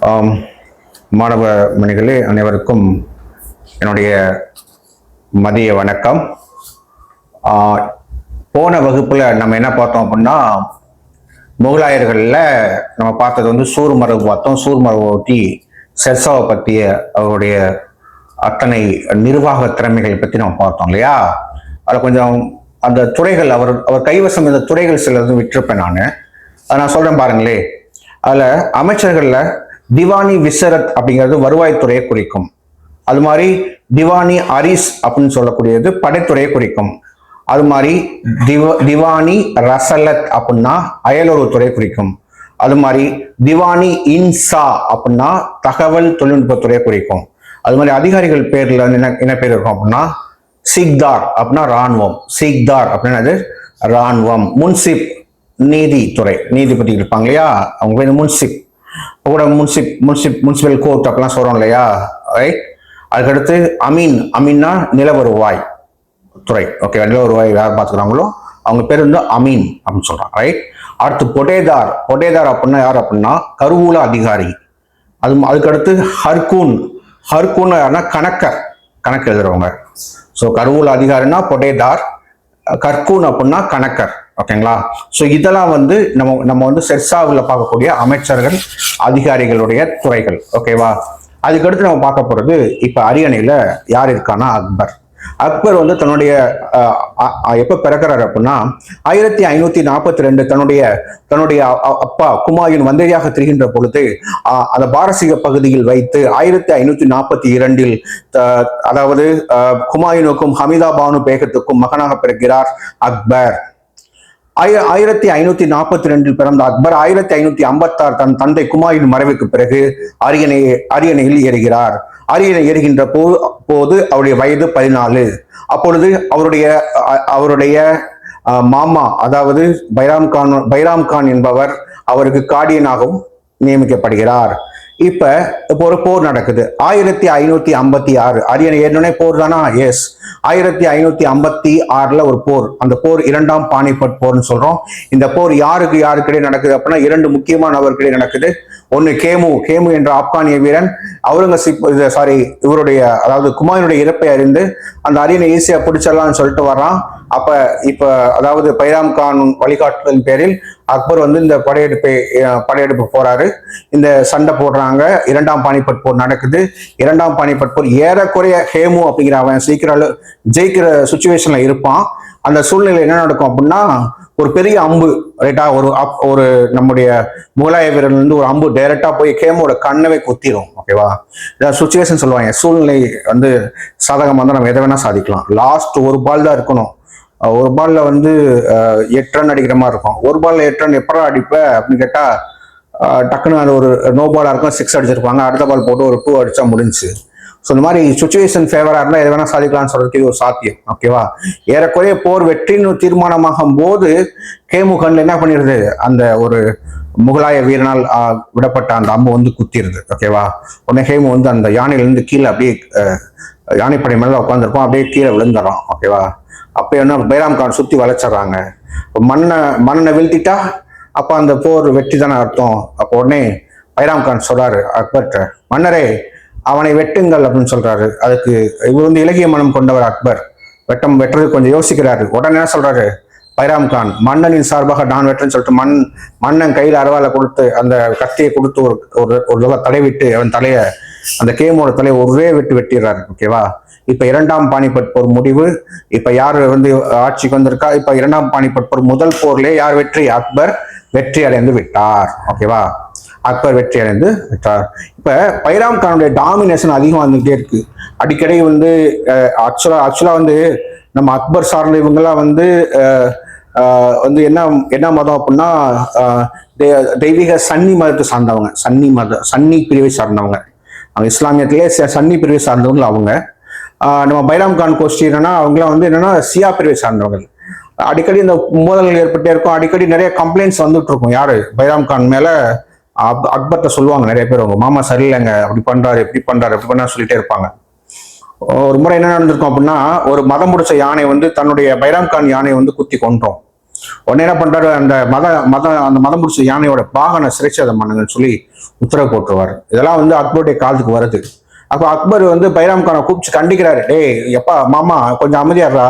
ஆம், மாணவ மணிகளே அனைவருக்கும் என்னுடைய மதிய வணக்கம். போன வகுப்புல நம்ம என்ன பார்த்தோம் அப்படின்னா, முகலாயர்கள்ல நம்ம பார்த்தது வந்து சூர்மரபு பார்த்தோம். சூர்மரபை ஒட்டி ஷெர்ஷாவை பற்றிய அவருடைய அத்தனை நிர்வாக திறமைகளை பற்றி நம்ம பார்த்தோம் இல்லையா. அதில் கொஞ்சம் அந்த துறைகள் அவர் கைவசம் இந்த துறைகள் சிலது விட்டிருப்பேன் நான். அதை நான் சொல்றேன் பாருங்களே. அதில் அமைச்சர்கள்ல திவானி விசரத் அப்படிங்கிறது வருவாய்த்துறையை குறிக்கும். அது மாதிரி திவானி அரிஸ் அப்படின்னு சொல்லக்கூடியது படைத்துறையை குறிக்கும். அது மாதிரி திவானி ரசலத் அப்படின்னா அயலுறவுத்துறை குறிக்கும். அது மாதிரி திவானி இன்சா அப்படின்னா தகவல் தொழில்நுட்பத்துறையை குறிக்கும். அது மாதிரி அதிகாரிகள் பேர்ல என்ன பேர் இருக்கும் அப்படின்னா சிக்தார் அப்படின்னா ராணுவம். சிக்தார் அப்படின்னா ராணுவம். முன்சிப் நீதித்துறை, நீதிபதி இருப்பாங்க இல்லையா, அவங்க பேர் முன்சிப். கூட முன்சிபல் கோர்ட் அப்படிலாம் சொல்றோம் இல்லையா, ரைட். அதுக்கடுத்து அமீன்னா நில வருவாய் துறை. ஓகே, நில வருவாய் யார் பார்த்துக்கிறாங்களோ அவங்க பேர் வந்து அமீன் அப்படின்னு சொல்றாங்க, ரைட். அடுத்து பொடேதார் அப்படின்னா யார் அப்படின்னா கருவூல அதிகாரி. அதுக்கடுத்து ஹர்கூன் யாருன்னா கணக்கு எழுதுறவங்க. ஸோ கருவூல அதிகாரினா பொடேதார், கர்கூன் அப்படின்னா கணக்கர். ஓகேங்களா. ஸோ இதெல்லாம் வந்து நம்ம வந்து ஷெர்ஷாவில் பார்க்கக்கூடிய அமைச்சர்கள் அதிகாரிகளுடைய துறைகள். ஓகேவா. அதுக்கடுத்து நம்ம பார்க்க போறது இப்ப அரியணையில யார் இருக்கானா அக்பர் வந்து தன்னுடைய எப்ப பிறக்கிறாரு அப்படின்னா 1542 தன்னுடைய அப்பா குமாயூன் வந்தேரியாக திரிகின்ற பொழுது அந்த பாரசீக பகுதியில் வைத்து 1542 அதாவது குமாயூனுக்கும் ஹமிதா பானு பேகத்துக்கும் மகனாக பிறக்கிறார் அக்பர். 1542 பிறந்த அக்பர் 1556 தன் தந்தை குமாயூன் மறைவுக்கு பிறகு அரியணையில் ஏறுகிறார். அரியணை ஏறுகின்ற போது அவருடைய வயது 14. அப்பொழுது அவருடைய மாமா அதாவது பைராம் கான் என்பவர் அவருக்கு கார்டியனாகவும் நியமிக்கப்படுகிறார். இப்ப ஒரு போர் நடக்குது 1556. அரியணை ஏற்கனவே போர் தானா? எஸ். 1556 ஒரு போர். அந்த போர் இரண்டாம் பானிபட் போர்னு சொல்றோம். இந்த போர் யாருக்கிடையே நடக்குது அப்படின்னா இரண்டு முக்கியமான நபர்களிடையே நடக்குது. ஒன்னு கேமு என்ற ஆப்கானிய வீரன் இவருடைய அதாவது குமாரனுடைய இறப்பை அறிந்து அந்த அரியணை ஈஸியா பிடிச்சிடலாம்னு சொல்லிட்டு வர்றான். இப்ப அதாவது பைராம் கான் வழிகாட்டுதலின் பேரில் அக்பர் வந்து இந்த படையெடுப்பு போறாரு. இந்த சண்டை போடுறாங்க. இரண்டாம் பானிபட் போர் நடக்குது. இரண்டாம் பானிபட் போர் ஏறக்குறைய ஹேமு அப்படிங்கிற அவன் சீக்கிரம் ஜெயிக்கிற சுச்சுவேஷன்ல இருப்பான். அந்த சூழ்நிலை என்ன நடக்கும் அப்படின்னா ஒரு பெரிய அம்பு ரைட்டா ஒரு நம்முடைய முகலாய வீரர்கள் இருந்து ஒரு அம்பு டைரக்டா போய் கேமோட கண்ணவே குத்திரும். ஓகேவா. சுச்சுவேஷன் சொல்லுவாங்க. சூழ்நிலை வந்து சாதகமா தான் நம்ம எதை வேணா சாதிக்கலாம். லாஸ்ட் ஒரு பால் தான் இருக்கணும். ஒரு பால்ல வந்து 8 ரன் அடிக்கிற மாதிரி இருக்கும். ஒரு பால்ல 8 ரன் எப்படா அடிப்ப அப்படின்னு கேட்டா டக்குன்னு அது ஒரு நோ பாலா இருக்கும். 6 அடிச்சிருப்பாங்க. அடுத்த பால் போட்டு ஒரு 2 அடிச்சா முடிஞ்சு. ஸோ இந்த மாதிரி சுச்சுவேஷன் ஃபேவரா இருந்தால் எதை வேணா சாதிக்கலாம்னு சொல்றதுக்கு இது ஒரு சாத்தியம். ஓகேவா. ஏறக்குறைய போர் வெற்றின்னு தீர்மானமாகும் போது கேமு கண்ணில் என்ன பண்ணிடுது, அந்த ஒரு முகலாய வீரனால் விடப்பட்ட அந்த அம்பு வந்து குத்திடுது. ஓகேவா. உடனே ஹேமு வந்து அந்த யானையிலிருந்து கீழே அப்படியே யானைப்படை மேல உட்காந்துருப்போம், அப்படியே கீழே விழுந்துடுறோம். ஓகேவா. அப்ப என்ன பைராம் கான் சுத்தி வளைச்சிடுறாங்க. மண்ணை வீழ்த்திட்டா அப்ப அந்த போர் வெற்றி தானே அர்த்தம். அப்போ உடனே பைராம் கான் சொல்றாரு அக்பர்கிட்ட, மன்னரே அவனை வெட்டுங்கள் அப்படின்னு சொல்றாரு. அதுக்கு இவர் வந்து இலகிய மனம் கொண்டவர் அக்பர். வெட்டுறது கொஞ்சம் யோசிக்கிறாரு. உடனே என்ன சொல்றாரு பைராம் கான், மன்னனின் சார்பாக நான் வெட்டுன்னு சொல்லிட்டு மன்னன் கையில அருவாலை கொடுத்து அந்த கத்தியை கொடுத்து ஒரு தடைவிட்டு அவன் அந்த கேமோட தலையை ஒரே வெட்டிடுறாரு. ஓகேவா. இப்ப இரண்டாம் பானிபட் போர் முடிவு. இப்ப யார் வந்து ஆட்சிக்கு வந்திருக்கா? இப்ப இரண்டாம் பானிபட் போர் முதல் போர்லயே யார் வெற்றி? அக்பர் வெற்றி அடைந்து விட்டார். ஓகேவா. அக்பர் வெற்றி அடைந்து விட்டார். இப்ப பைராம் கானுடைய டாமினேஷன் அதிகமா வந்துகிட்டே இருக்கு. அடிக்கடி வந்து ஆக்சுவலா வந்து நம்ம அக்பர் சார்ந்த இவங்கெல்லாம் வந்து என்ன மதம் அப்படின்னா தெய்வீக சன்னி மதத்தை சார்ந்தவங்க. சன்னி பிரிவை சார்ந்தவங்க. அவங்க இஸ்லாமியத்திலே சன்னி பிரிவை சார்ந்தவங்க அவங்க. நம்ம பைராம் கான் கோஷ்டினா அவங்களாம் வந்து என்னன்னா சியா பிரிவை சார்ந்தவங்க. அடிக்கடி இந்த மோதல்கள் ஏற்பட்டே இருக்கும். அடிக்கடி நிறைய கம்ப்ளைண்ட்ஸ் வந்துட்டு இருக்கும். யாரு? பைராம் கான் மேல அக்பர்கிட்ட சொல்லுவாங்க நிறைய பேர், உங்க மாமா சரியில்லைங்க, அப்படி பண்றாரு எப்படி பண்ணாரு சொல்லிட்டே இருப்பாங்க. ஒரு முறை என்ன நடந்திருக்கும் அப்படின்னா ஒரு மதம் முடிச்ச யானை வந்து தன்னுடைய பைராம் கான் யானை வந்து குத்தி கொன்றோம். உடனே என்ன பண்றாரு, அந்த அந்த மதம் பிடிச்ச யானையோட வாகன சிறைச்சேதம் பண்ணுங்கன்னு சொல்லி உத்தரவு போட்டுருவாரு. இதெல்லாம் வந்து அக்பருடைய காலத்துக்கு வருது. அப்ப அக்பர் வந்து பைராம் கானை கூப்பிச்சு கண்டிக்கிறாரு. டேய் எப்பா மாமா கொஞ்சம் அமைதியாடுறா,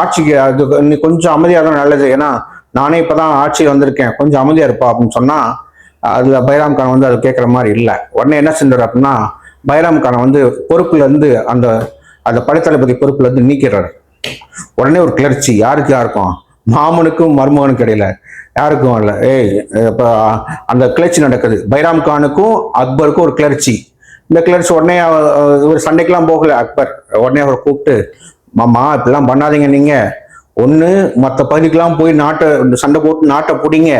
ஆட்சிக்கு அது நீ கொஞ்சம் அமைதியாடுறா நல்லது, ஏன்னா நானே இப்பதான் ஆட்சி வந்திருக்கேன், கொஞ்சம் அமைதியா இருப்பா அப்படின்னு சொன்னா அதுல பைராம் கான் வந்து அது கேட்கற மாதிரி இல்லை. உடனே என்ன செஞ்சாரு அப்படின்னா, பைராம் கானை வந்து பொறுப்புல இருந்து அந்த அந்த படைத்தளபதி பொறுப்புல இருந்து நீக்கிறாரு. உடனே ஒரு கிளர்ச்சி, யாருக்கும் மாமனுக்கும் மருமகனுக்கும் இடையில யாருக்கும் இல்லை. இப்ப அந்த கிளர்ச்சி நடக்குது. பைராம் கானுக்கும் அக்பருக்கும் ஒரு கிளர்ச்சி. இந்த கிளர்ச்சி உடனே ஒரு சண்டைக்கெல்லாம் போகல அக்பர். உடனே அவரை கூப்பிட்டு, மாமா இப்படிலாம் பண்ணாதீங்க, நீங்க ஒண்ணு மற்ற பகுதிக்கெல்லாம் போய் நாட்டை சண்டை போட்டு நாட்டை பிடிங்க,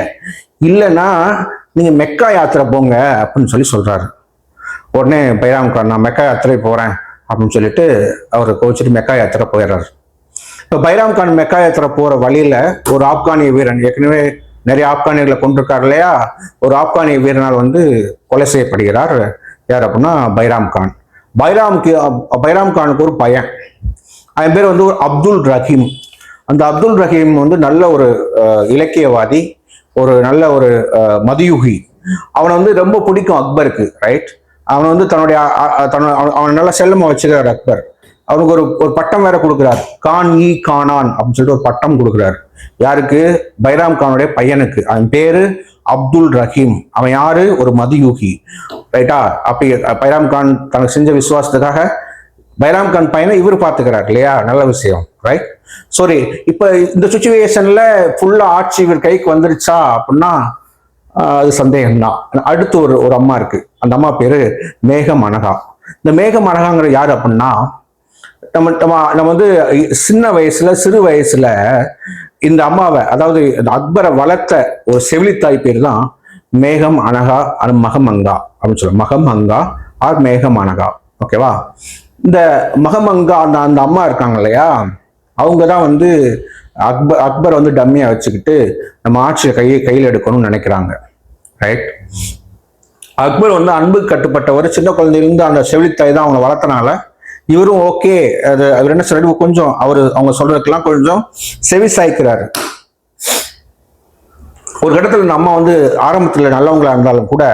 இல்லைன்னா நீங்க மெக்கா யாத்திரை போங்க அப்படின்னு சொல்லி சொல்றாரு. உடனே பைராம் கான் நான் மெக்கா யாத்திரை போறேன் அப்படின்னு சொல்லிட்டு அவரை கோச்சிட்டு மெக்கா யாத்திரை போயிடுறாரு. இப்போ பைராம் கான் மெக்கா யாத்திரை போற வழியில ஒரு ஆப்கானிய வீரன், ஏற்கனவே நிறைய ஆப்கானியர்களை கொண்டிருக்காரு இல்லையா, ஒரு ஆப்கானிய வீரனால் வந்து கொலை செய்யப்படுகிறார். யார் அப்படின்னா பைராம் கான். பைராம் கானுக்கு ஒரு பையன், அவன் பேர் வந்து ஒரு அப்துல் ரஹீம். அந்த அப்துல் ரஹீம் வந்து நல்ல ஒரு இலக்கியவாதி, ஒரு நல்ல ஒரு மதியுகி. அவனை வந்து ரொம்ப பிடிக்கும் அக்பருக்கு, ரைட். அவனை வந்து அவன் நல்ல செல்லமா வச்சுக்கிறார் அக்பர். அவனுக்கு ஒரு பட்டம் வேற கொடுக்குறார், கானான் அப்படின்னு சொல்லிட்டு ஒரு பட்டம் கொடுக்குறாரு. யாருக்கு? பைராம் கானுடைய பையனுக்கு. அவன் பேரு அப்துல் ரஹீம். அவன் யாரு? ஒரு மதியூகி, ரைட்டா. அப்படி பைராம் கான் தனக்கு செஞ்ச விசுவாசத்துக்காக பைராம் கான் பையனை இவர் பார்த்துக்கிறார் இல்லையா, நல்ல விஷயம், ரைட். சாரி, இப்ப இந்த சுச்சுவேஷன்ல ஃபுல்லா ஆட்சி இவர் கைக்கு வந்துருச்சா அப்படின்னா அது சந்தேகம்தான். அடுத்து ஒரு அம்மா இருக்கு. அந்த அம்மா பேரு மேகம் அனகா. இந்த மேகம் அனகாங்கிற யாரு அப்படின்னா, நம்ம வந்து சிறு வயசுல இந்த அம்மாவை, அதாவது அக்பரை வளர்த்த ஒரு செவிலித்தாய் பேர் தான் மேகம் அனகா மகமங்கா அப்படின்னு சொல்லுவாங்க. மகமங்கா ஆர் மேகம் அனகா, ஓகேவா. இந்த மகமங்கா அந்த அம்மா இருக்காங்க இல்லையா, அவங்க தான் வந்து அக்பர் வந்து டம்மியா வச்சுக்கிட்டு நம்ம ஆட்சியை கையில் எடுக்கணும்னு நினைக்கிறாங்க, ரைட். அக்பர் வந்து அன்புக்கு கட்டுப்பட்டவர். சின்ன குழந்தையிலிருந்து அந்த செவிலித்தாய் தான் அவங்க வளர்த்தனால இவரும் ஓகே, அவர் என்ன சொல்றாரு, கொஞ்சம் அவங்க சொல்றதுக்கெல்லாம் கொஞ்சம் செவி சாய்க்கிறாரு. ஒரு இடத்துல இந்த அம்மா வந்து ஆரம்பத்துல நல்லவங்களா இருந்தாலும் கூட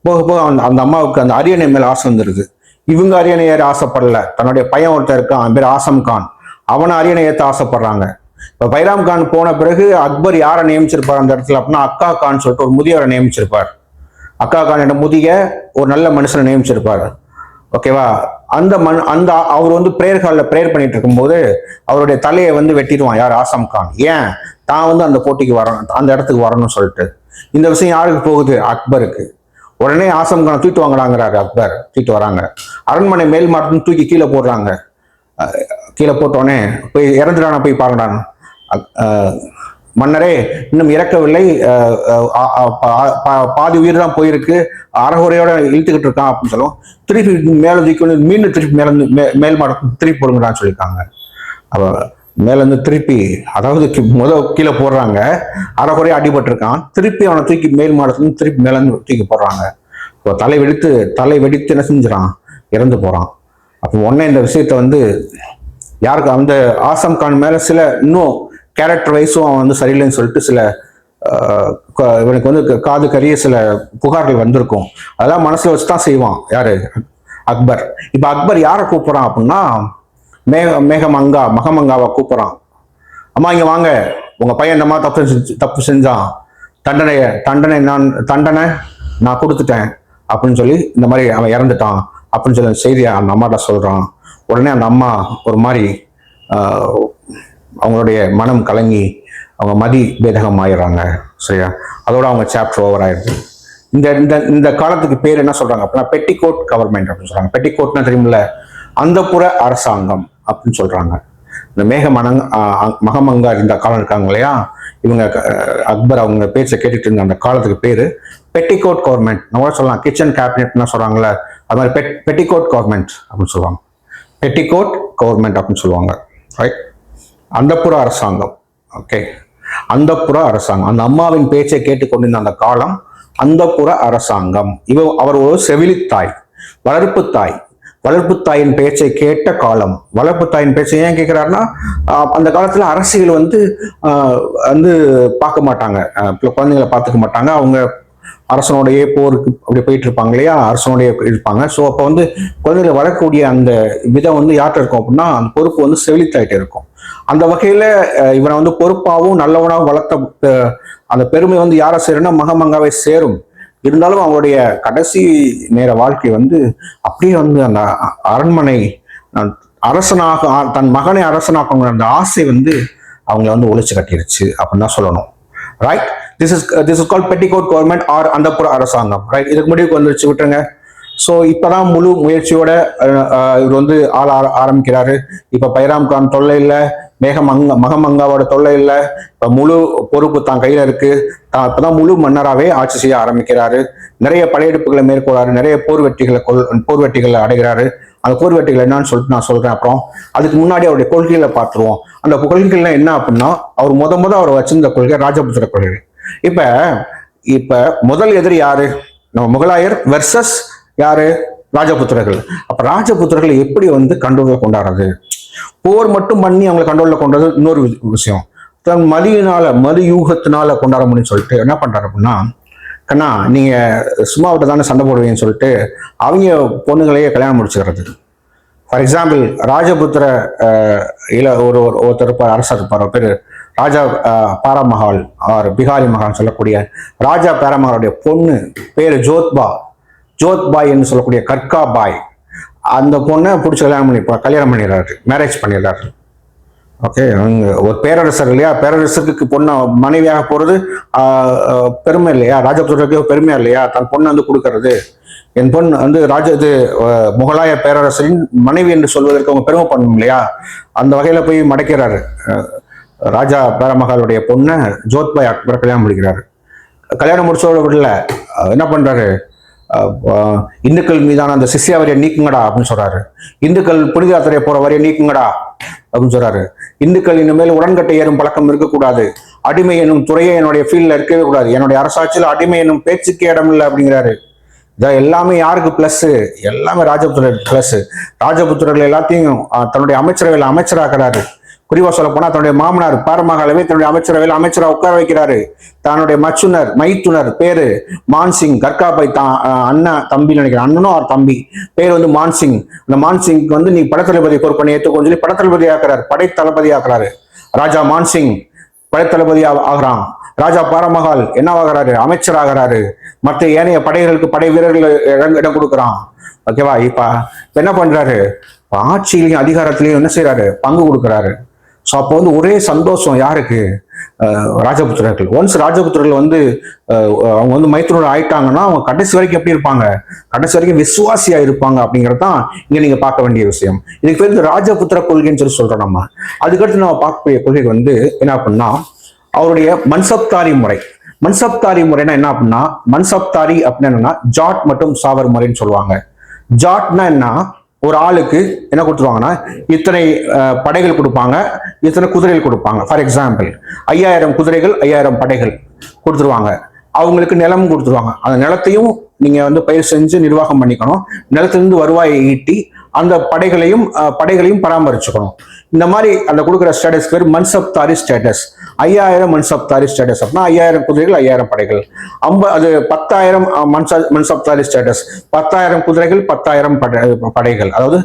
போக போக அந்த அம்மாவுக்கு அந்த அரியணை மேல ஆசை வந்துருது. இவங்க அரியணை ஏற ஆசைப்படல, தன்னுடைய பையன் ஒருத்தர் இருக்கான், அவன் பேர் ஆசம் கான், அவனை அரியணை ஏற்ற ஆசைப்படுறாங்க. இப்ப பைராம் கான் போன பிறகு அக்பர் யாரை நியமிச்சிருப்பார் அந்த இடத்துல அப்படின்னா, அக்கா கான் சொல்லிட்டு ஒரு முதியவரை நியமிச்சிருப்பார். அக்கா கான் என்ற முதிய ஒரு நல்ல மனுஷனை நியமிச்சிருப்பார், ஓகேவா. அந்த அவர் வந்து பிரேயர் ஹாலில் பிரேயர் பண்ணிட்டு இருக்கும்போது அவருடைய தலையை வந்து வெட்டிடுவான். யார்? ஆசம் கான். ஏன்? தான் வந்து அந்த போட்டிக்கு வரணும், அந்த இடத்துக்கு வரணும்னு சொல்லிட்டு. இந்த விஷயம் யாருக்கு போகுது? அக்பருக்கு. உடனே ஆசம் கான் தூக்கிட்டு வாங்குறாங்கிறாரு அக்பர். தூக்கிட்டு வராங்க, அரண்மனை மேல் மாட்டத்துன்னு தூக்கி கீழே போடுறாங்க. கீழே போட்டோடனே போய் இறந்துடான போய் பாருடான். மன்னரே இன்னும் இறக்கவில்லை, பாதி உயிர் தான் போயிருக்கு, அறகுறையோட இழுத்துக்கிட்டு இருக்கான் அப்படின்னு சொல்லுவோம். திருப்பி மேல தூக்கி மீண்டும் திருப்பி மேல் மாடத்து திருப்பி போடுங்கடான்னு சொல்லியிருக்காங்க. அவ மேல இருந்து திருப்பி, அதாவது கீழே போடுறாங்க, அறகுறையா அடிபட்டு இருக்கான், திருப்பி அவனை தூக்கி மேல் மாடத்துல திருப்பி மேல இருந்து தூக்கி போடுறாங்க. இப்போ தலை வெடித்து என்ன செஞ்சிடான், இறந்து போறான். அப்போ உடனே இந்த விஷயத்த வந்து யாருக்கு, அந்த ஆசம் கான் மேல சில இன்னும் கேரக்டர் வைஸும் அவன் வந்து சரியில்லைன்னு சொல்லிட்டு சில இவனுக்கு வந்து காது கரிய சில புகார்கள் வந்திருக்கும். அதெல்லாம் மனசுல வச்சுதான் செய்வான் யாரு? அக்பர். இப்ப அக்பர் யாரை கூப்பிடுறான் அப்படின்னா, மகமங்காவை கூப்பிடுறான். அம்மா இங்க வாங்க, உங்க பையன் இந்த மாதிரி தப்பு செஞ்சான், தண்டனை நான் கொடுத்துட்டேன் அப்படின்னு சொல்லி, இந்த மாதிரி அவன் இறந்துட்டான் அப்படின்னு சொல்லி செய்தியை அந்த அம்மாட்ட சொல்றான். உடனே அந்த அம்மா ஒரு மாதிரி அவங்களுடைய மனம் கலங்கி அவங்க மதி பேதகம் ஆயிடுறாங்க, சரியா. அதோட அவங்க சாப்டர் ஓவர் ஆயிடுது. இந்த காலத்துக்கு பேர் என்ன சொல்றாங்க அப்படின்னா பெட்டிகோட் கவர்மெண்ட் அப்படின்னு சொல்றாங்க. பெட்டிகோட்னா தெரியுமில்ல, அந்தப்புற அரசாங்கம் அப்படின்னு சொல்றாங்க. இந்த மகமங்கா இந்த காலம் இருக்காங்க இல்லையா, இவங்க அக்பர் அவங்க பேச்சை கேட்டுட்டு இருந்த அந்த காலத்துக்கு பேரு பெட்டிகோட் கவர்மெண்ட். நம்ம சொல்லலாம் கிச்சன் கேபினெட்னா சொல்றாங்கல்ல, அது மாதிரி பெட்டிகோட் கவர்மெண்ட் அப்படின்னு சொல்லுவாங்க. பெட்டிகோட் கவர்மெண்ட் அப்படின்னு சொல்லுவாங்க, ரைட். அந்தப்புற அரசாங்கம், ஓகே. அந்தப்புற அரசாங்கம், அந்த அம்மாவின் பேச்சை கேட்டுக்கொண்டிருந்த அந்த காலம் அந்தப்புற அரசாங்கம். அவர் ஒரு செவிலித்தாய், வளர்ப்பு தாய். வளர்ப்பு தாயின் பேச்சை கேட்ட காலம். வளர்ப்பு தாயின் பேச்சை ஏன் கேட்கிறாருன்னா, அந்த காலத்துல அரசியல் வந்து பார்க்க மாட்டாங்க, குழந்தைங்களை பார்த்துக்க மாட்டாங்க. அவங்க அரசனுடைய போருக்கு அப்படி போயிட்டு இருப்பாங்க இல்லையா, அரசனுடைய இருப்பாங்க. ஸோ அப்போ வந்து குழந்தைகளை வளரக்கூடிய அந்த விதம் வந்து யார்கிட்ட இருக்கும் அப்படின்னா, அந்த பொறுப்பு வந்து செவிலித்தாயிட்ட இருக்கும். அந்த வகையில இவனை வந்து பொறுப்பாகவும் நல்லவனாகவும் வளர்த்த அந்த பெருமை வந்து யாரை சேரும்னா மகமங்காவை சேரும். இருந்தாலும் அவங்களுடைய கடைசி நேர வாழ்க்கை வந்து அப்படியே வந்து அந்த அரண்மனை அரசனாக தன் மகனை அரசனாக்குங்கிற அந்த ஆசை வந்து அவங்கள வந்து ஒழிச்சு கட்டிருச்சு அப்படின்னு தான் சொல்லணும். Right, this is called petticoat government or அந்தப்புற அரசாங்கம். ரைட், இதுக்கு முடிவுக்கு வந்துருச்சு, விட்டுருங்க. ஸோ இப்பதான் முழு முயற்சியோட இவர் வந்து ஆரம்பிக்கிறாரு. இப்ப பைராம் கான் தொல்லை இல்லை, மகமங்காவோட தொல்லை இல்லை, இப்ப முழு பொறுப்பு தான் கையில இருக்கு. இப்பதான் முழு மன்னராகவே ஆட்சி செய்ய ஆரம்பிக்கிறாரு. நிறைய படையெடுப்புகளை மேற்கொள்ளாரு, நிறைய போர் வெற்றிகளை அடைகிறாரு. அந்த போர் வெற்றிகள் என்னன்னு சொல்லிட்டு நான் சொல்றேன். அப்புறம் அதுக்கு முன்னாடி அவருடைய கொள்கைகளை பார்த்துருவோம். அந்த கொள்கைகள்லாம் என்ன அப்படின்னா, அவர் அவர் வச்சிருந்த கொள்கை ராஜபுத்திர கொள்கை. இப்ப முதல் எதிரி யாரு? நம்ம முகலாயர் வெர்சஸ் யாரு? ராஜபுத்திரர்கள். அப்ப ராஜபுத்திரர்கள் எப்படி வந்து கண்ட்ரோல்ல கொண்டாடுறது? போர் மட்டும் பண்ணி அவங்களை கண்ட்ரோல்ல கொண்டது இன்னொரு விஷயம். தன் மது யூகத்தினால கொண்டாட முடியும்னு சொல்லிட்டு என்ன பண்றாரு அப்படின்னா, கண்ணா நீங்க சும்மா விட்டு தானே சண்டை போடுவீங்கன்னு சொல்லிட்டு அவங்க பொண்ணுங்களையே கல்யாணம் முடிச்சுக்கிறது. ஃபார் எக்ஸாம்பிள், ராஜபுத்திர ஒருத்தர் இருப்பார், அரசர் இருப்பார், பேரு ராஜா பாராமஹால் ஆர் பிகாரி மகால் சொல்லக்கூடிய ராஜா பாராமஹாலுடைய பொண்ணு பேரு ஜோத்பாய் என்று சொல்லக்கூடிய கர்கா பாய். அந்த பொண்ணை பிடிச்சி கல்யாணம் பண்ணிடுறாரு, மேரேஜ் பண்ணிடுறாரு. ஓகே, ஒரு பேரரசர் இல்லையா, பேரரசருக்கு பொண்ணை மனைவியாக போறது பெருமை இல்லையா, ராஜபுத்திரருக்கு பெருமையா இல்லையா, தன் பொண்ணை வந்து கொடுக்கறது. என் பொண்ணு வந்து முகலாய பேரரசரின் மனைவி என்று சொல்வதற்கு அவங்க பெருமை பண்ணணும் இல்லையா. அந்த வகையில போய் மடக்கிறாரு. ராஜா பேரமகாலுடைய பொண்ணை ஜோத்பாய் அக்பர் கல்யாணம் முடிக்கிறாரு. கல்யாணம் முடிச்சோட விடல, என்ன பண்றாரு, இந்துக்கள் மீதான அந்த சிஷ்யா வரியை நீக்குங்கடா அப்படின்னு சொல்றாரு. இந்துக்கள் புனித யாத்திரை போற வரியை நீக்குங்கடா அப்படின்னு சொல்றாரு. இந்துக்கள் இனிமேல் உடன்கட்டை ஏறும் பழக்கம் இருக்கக்கூடாது, அடிமை என்னும் துறையை என்னுடைய ஃபீல்ட்ல இருக்கவே கூடாது, என்னுடைய அரசாட்சியில் அடிமை என்னும் பேச்சுக்கே இடம் இல்லை அப்படிங்கிறாரு. இதான் எல்லாமே யாருக்கு பிளஸ்? எல்லாமே ராஜபுத்திரர் பிளஸ். ராஜபுத்திரர்கள் எல்லாத்தையும் தன்னுடைய அமைச்சரவையில் அமைச்சராக்குறாரு. குறிவா சொல்ல போனா தன்னுடைய மாமனார் பாரமகாலவே தன்னுடைய அமைச்சரவையில் அமைச்சரா உட்கார வைக்கிறாரு. தன்னுடைய மைத்துனர் பேரு மான்சிங், கர்காபாய் தான் அண்ணன் தம்பின்னு நினைக்கிறேன், அண்ணனும் அவர் தம்பி பேர் வந்து மான்சிங். அந்த மான்சிங் வந்து நீ படைத்தளபதி பொறுப்பனை ஏற்றுக்கொண்டு சொல்லி படைத்தளபதி ஆக்குறாரு, படைத்தளபதி ஆக்குறாரு. ராஜா மான்சிங் படைத்தளபதி ஆகிறான். ராஜா பாரமகால் என்னவாகிறாரு? அமைச்சராகிறாரு. மற்ற ஏனைய படைகளுக்கு படை வீரர்கள் இடம் கொடுக்குறான். ஓகேவா? இப்ப என்ன பண்றாரு? ஆட்சியிலையும் அதிகாரத்திலையும் என்ன செய்யறாரு? பங்கு கொடுக்குறாரு. ஸோ அப்போ வந்து ஒரே சந்தோஷம் யாருக்கு? ராஜபுத்திரர்கள். ஒன்ஸ் ராஜபுத்திரர்கள் வந்து அவங்க வந்து மைத்திரோட ஆயிட்டாங்கன்னா அவங்க கடைசி வரைக்கும் எப்படி இருப்பாங்க? கடைசி வரைக்கும் விசுவாசியா இருப்பாங்க அப்படிங்கிறது தான் இங்க நீங்க பார்க்க வேண்டிய விஷயம். இதுக்கு பேர் ராஜபுத்திர கொள்கைன்னு சொல்லி சொல்றோம் நம்ம. அதுக்கடுத்து நம்ம பார்க்கக்கூடிய கொள்கை வந்து என்ன அப்படின்னா, அவருடைய மன்சப்தாரி முறை. மன்சப்தாரி முறைனா என்ன அப்படின்னா, மன்சப்தாரி அப்படின்னு என்னன்னா ஜாட் மற்றும் சாவர் முறைன்னு சொல்லுவாங்க. ஜாட்னா என்ன? ஒரு ஆளுக்கு என்ன கொடுத்துருவாங்கன்னா இத்தனை படைகள் கொடுப்பாங்க, இத்தனை குதிரைகள் கொடுப்பாங்க. ஃபார் எக்ஸாம்பிள் 5000 குதிரைகள் 5000 படைகள் கொடுத்துருவாங்க. அவங்களுக்கு நிலம் கொடுத்துருவாங்க. அந்த நிலத்தையும் நீங்க வந்து பயிர் செஞ்சு நிர்வாகம் பண்ணிக்கணும். நிலத்திலிருந்து வருவாயை ஈட்டி அந்த படைகளையும் பராமரிச்சுக்கணும். இந்த மாதிரி அந்த கொடுக்குற ஸ்டேட்டஸ் பேர் மன்சப்தாரி ஸ்டேட்டஸ். 5000 மன்சப்தாரி ஸ்டேட்டஸ் அப்படின்னா 5000 குதிரைகள் 5000 படைகள். அது 10,000 மன்சப்தாரி ஸ்டேட்டஸ், 10,000 குதிரைகள் 10,000 படைகள். அதாவது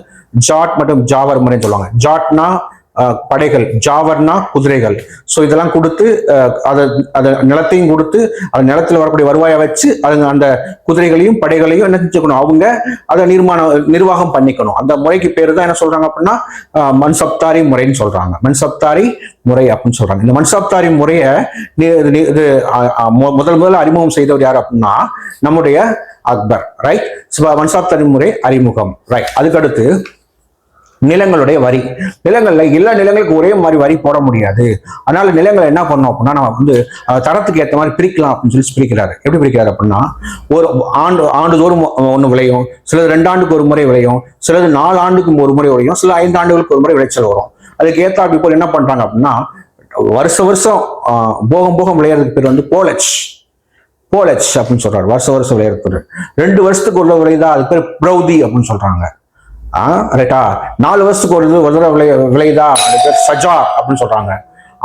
ஜாட் மற்றும் ஜாவர் முறை சொல்லுவாங்க. ஜாட்னா படைகள், ஜாவர்னா குதிரைகள். ஸோ இதெல்லாம் கொடுத்து அதை நிலத்தையும் கொடுத்து அந்த நிலத்தில் வரக்கூடிய வருவாயை வச்சு அதுங்க அந்த குதிரைகளையும் படைகளையும் என்ன செஞ்சுக்கணும், அவங்க அதை நிர்வாகம் பண்ணிக்கணும். அந்த முறைக்கு பேர் தான் என்ன சொல்றாங்க அப்படின்னா மன்சப்தாரி முறைன்னு சொல்றாங்க. மன்சப்தாரி முறை அப்படின்னு சொல்றாங்க. இந்த மன்சப்தாரி முறையை இது முதல்ல அறிமுகம் செய்தவர் யார் அப்படின்னா நம்முடைய அக்பர். ரைட், மன்சப்தாரி முறை அறிமுகம். ரைட், அதுக்கடுத்து நிலங்களுடைய வரி. எல்லா நிலங்களுக்கும் ஒரே மாதிரி வரி போட முடியாது. அதனால நிலங்களை என்ன பண்ணோம் அப்படின்னா நம்ம வந்து தரத்துக்கு ஏற்ற மாதிரி பிரிக்கலாம் அப்படின்னு சொல்லி பிரிக்கிறாரு. எப்படி பிரிக்கிறாரு அப்படின்னா, ஒரு ஆண்டுதோறும் ஒன்று விளையும், சிலது 2 ஆண்டுக்கு ஒரு முறை விளையும், சிலது 4 ஆண்டுக்கு ஒரு முறை விளையும், சில 5 ஆண்டுகளுக்கு ஒரு முறை விளைச்சல் வரும். அதுக்கு ஏற்றாப்பி போல் என்ன பண்றாங்க அப்படின்னா வருஷம் போகம் விளையாடுறதுக்கு பேர் வந்து போலச் அப்படின்னு சொல்றாரு. வருஷம் விளையாடுறது 2 வருஷத்துக்கு உள்ள விளையுதா, அது பேர் பிரௌதி அப்படின்னு சொல்றாங்க. ரைட்டா. 4 வருஷத்துக்கு ஒரு தடவை விளையுதா, அது பேர் சஜார் அப்படின்னு சொல்றாங்க.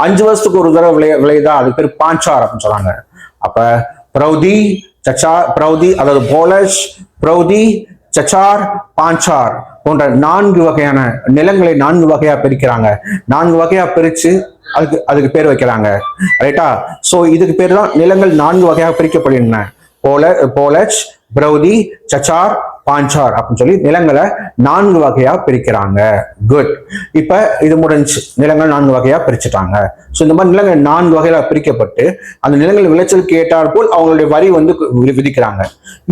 5 வருஷத்துக்கு ஒரு தடவை விளையுதா, அது பேர் பாஞ்சார் அப்படின்னு சொல்றாங்க. அப்ப பிரௌதி, பிரௌதி அதாவது போலஷ், பிரௌதி, சச்சார், பாஞ்சார் போன்ற 4 வகையான நிலங்களை 4 வகையா பிரிக்கிறாங்க. 4 வகையா பிரிச்சு அதுக்கு பேர் வைக்கிறாங்க. ரைட்டா. சோ இதுக்கு பேர் தான் நிலங்கள் 4 வகையாக பிரிக்கப்படுகின்றன. போலச், பிரௌதி, சச்சார், பாஞ்சார் அப்படின்னு சொல்லி நிலங்களை 4 வகையா பிரிக்கிறாங்க. குட். இப்ப இது முடிஞ்சு நிலங்கள் 4 வகையா பிரிச்சுட்டாங்க. ஸோ இந்த மாதிரி நிலங்கள் 4 வகையில பிரிக்கப்பட்டு அந்த நிலங்கள் விளைச்சலுக்கு ஏற்றாற் போல் அவங்களுடைய வரி வந்து விதிக்கிறாங்க.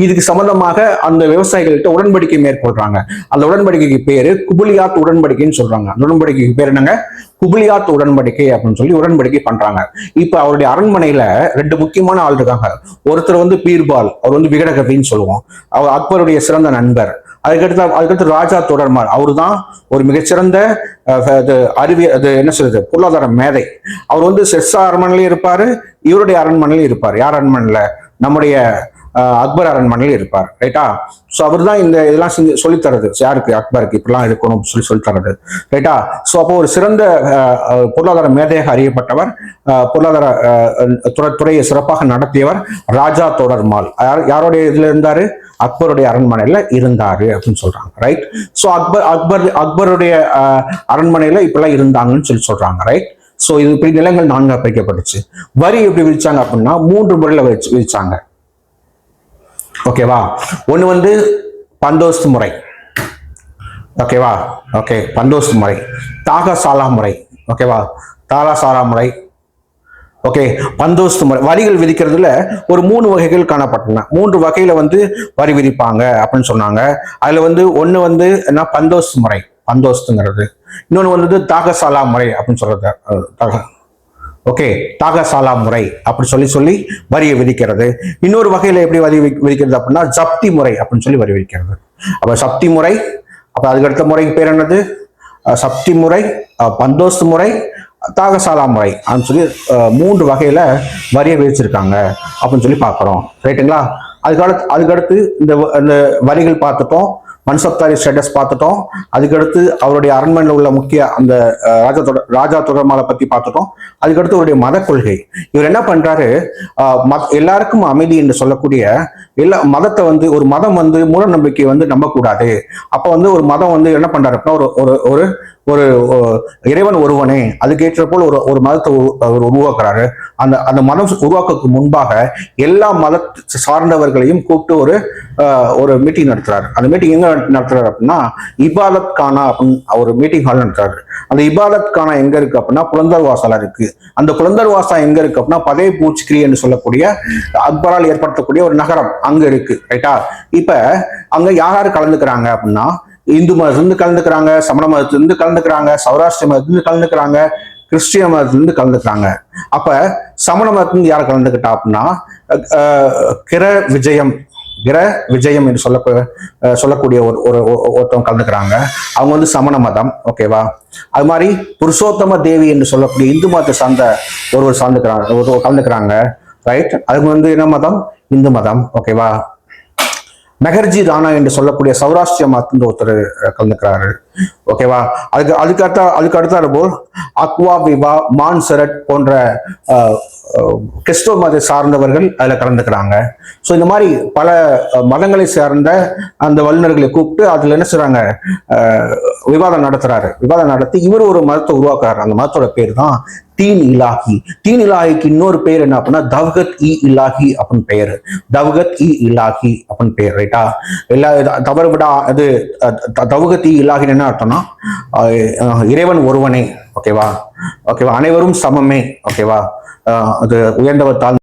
இதுக்கு சம்பந்தமாக அந்த விவசாயிகள்கிட்ட உடன்படிக்கை மேற்கொள்றாங்க. அந்த உடன்படிக்கைக்கு பேரு குபுலியாத் உடன்படிக்கைன்னு சொல்றாங்க. அந்த உடன்படிக்கைக்கு பேர் என்னங்க? குபுலியாத் உடன்படிக்கை அப்படின்னு சொல்லி உடன்படிக்கை பண்றாங்க. இப்ப அவருடைய அரண்மனையில 2 முக்கியமான ஆள் இருக்காங்க. ஒருத்தர் வந்து பீர்பால், அவர் வந்து விகடகவின்னு சொல்லுவோம். அவர் அக்பருடைய சிறந்த நண்பர். அதுக்கடுத்து ராஜா தொடர்மால், அவரு தான் ஒரு மிகச்சிறந்த அது என்ன சொல்றது, பொருளாதார மேதை. அவர் வந்து ஷெர்ஷா அரண்மனையிலும் இருப்பாரு, இவருடைய அரண்மனையிலும் இருப்பார். யார் அரண்மனையில? நம்முடைய அக்பர் அரண்மனையில் இருப்பார். ரைட்டா. ஸோ அவர் தான் இந்த இதெல்லாம் சொல்லித்தரது யாருக்கு? அக்பருக்கு இப்படிலாம் இருக்கணும் சொல்லித்தரது. ரைட்டா. ஸோ அப்போ ஒரு சிறந்த பொருளாதார மேதையாக அறியப்பட்டவர், பொருளாதார துறையை சிறப்பாக நடத்தியவர் ராஜா தொடர்மால். யாருடைய இதுல இருந்தாரு? அக்பருடைய அரண்மனையில இருந்தாரு அப்படின்னு சொல்றாங்க. ரைட். ஸோ அக்பருடைய அரண்மனையில இப்பெல்லாம் இருந்தாங்கன்னு சொல்றாங்க. ரைட். ஸோ இது இப்படி நிலங்கள் 4 பிரிக்கப்பட்டுச்சு. வரி எப்படி விதிச்சாங்க அப்படின்னா 3 முறையில விதிச்சாங்க. ஓகேவா. ஒண்ணு வந்து பந்தோஸ்து முறை. ஓகேவா. ஓகே, பந்தோஸ்து முறை. தாகசாலா முறை. ஓகேவா. தாராசாரா முறை. ஓகே. பந்தோஸ்து முறை. வரிகள் விதிக்கிறதுல ஒரு 3 வகைகள் காணப்பட்டன. 3 வகையில வந்து வரி விதிப்பாங்க அப்படின்னு சொன்னாங்க. அதுல வந்து ஒண்ணு வந்து என்ன, பந்தோஸ்து முறை, பந்தோஸ்துங்கிறது. இன்னொன்னு வந்து தாகசாலா முறை அப்படின்னு சொல்றது. ஓகே, தாகசாலா முறை அப்படி சொல்லி வரியை விதிக்கிறது. இன்னொரு வகையில எப்படி வரி விதிக்கிறது அப்படின்னா ஜப்தி முறை அப்படின்னு சொல்லி வரி விதிக்கிறது. அப்ப சப்தி முறை, அப்ப அதுக்கு அடுத்த முறைக்கு பேர் என்னது? சப்தி முறை, பந்தோஸ்து முறை, தாகசாலா முறை அப்படின்னு சொல்லி 3 வகையில வரியை விதிச்சிருக்காங்க அப்படின்னு சொல்லி பார்க்கிறோம். ரைட்டுங்களா. அதுக்கடுத்து இந்த வரிகள் பார்த்துட்டோம், மன்சப்தாரி ஸ்டேட்டஸ் பார்த்துட்டோம். அதுக்கடுத்து அவருடைய அரண்மனையில் உள்ள முக்கிய அந்த ராஜா தொடர்மாலை பத்தி பார்த்துட்டோம். அதுக்கடுத்து அவருடைய மத கொள்கை. இவர் என்ன பண்றாரு? எல்லாருக்கும் அமைதி என்று சொல்லக்கூடிய எல்லா மதத்தை வந்து, ஒரு மதம் வந்து மூட நம்பிக்கை வந்து நம்பக்கூடாது. அப்ப வந்து ஒரு மதம் வந்து என்ன பண்றாரு அப்படின்னா ஒரு ஒரு இறைவன் ஒருவனே, அதுக்கேற்ற போல் ஒரு மதத்தை அவர் உருவாக்குறாரு. அந்த மதம் உருவாக்கத்துக்கு முன்பாக எல்லா மத சார்ந்தவர்களையும் கூப்பிட்டு ஒரு மீட்டிங் நடத்துறாரு. அந்த மீட்டிங் எங்க நடத்துறாரு அப்படின்னா இபாதத் கானா அப்படின்னு ஒரு மீட்டிங் ஹால் நடத்துறாரு. அந்த இபாதத் கானா எங்க இருக்கு அப்படின்னா புலந்தர் வாசலா இருக்கு. அந்த புலந்தர் வாசா எங்க இருக்கு அப்படின்னா பதே பூச்கிரி என்று சொல்லக்கூடிய அக்பரால் ஏற்படுத்தக்கூடிய ஒரு நகரம் அங்க இருக்கு. ரைட்டா. இப்ப அங்க யார் கலந்துக்கிறாங்க அப்படின்னா இந்து மதத்திலிருந்து கலந்துக்கிறாங்க, சமண மதத்திலிருந்து கலந்துக்கிறாங்க, சௌராஷ்டிர மதத்திலிருந்து கலந்துக்கிறாங்க, கிறிஸ்டிய மதத்திலிருந்து கலந்துக்கிறாங்க. அப்ப சமண மதத்திலிருந்து யார் கலந்துக்கிட்டா அப்படின்னா கிர விஜயம் என்று சொல்லக்கூடிய ஒருத்தவங்க கலந்துக்கிறாங்க. அவங்க வந்து சமண மதம். ஓகேவா. அது மாதிரி புருஷோத்தம தேவி என்று சொல்லக்கூடிய இந்து மதத்தை சார்ந்த ஒருவர் கலந்துக்கிறாங்க. ரைட். அதுக்கு வந்து என்ன மதம்? இந்து மதம். ஓகேவா. மெஹர்ஜி ராணா என்று சொல்லக்கூடிய சௌராஷ்டிர மதத்திலிருந்து ஒருத்தர் கலந்துக்கிறாரு. ஓகேவா. அதுக்கு அடுத்தாறு போல் அக்வா விவா, மான்சரட் போன்ற கிறிஸ்துவ மத சார்ந்தவர்கள் அதுல கலந்துக்கிறாங்க. ஸோ இந்த மாதிரி பல மதங்களை சார்ந்த அந்த வல்லுநர்களை கூப்பிட்டு அதுல என்ன செய்றாங்க, விவாதம் நடத்தி இவர் ஒரு மதத்தை உருவாக்குறாரு. அந்த மதத்தோட பேர் தான் தீன் இலாஹி. தீன் இலாஹிக்கு இன்னொரு பேர் என்ன அப்படின்னா தவ்கத் இ இலாஹி அப்படின்னு பெயர். தவ்கத் இ இலாஹி அப்படின்னு பெயர். ரைட்டா. எல்லா தவறு விடா அது தவ்கத் இ இலாஹின்னு என்ன அர்த்தம்னா இறைவன் ஒருவனே. ஓகேவா. அனைவரும் சமமே. ஓகேவா. அது உயர்ந்தவர் தாழ்ந்த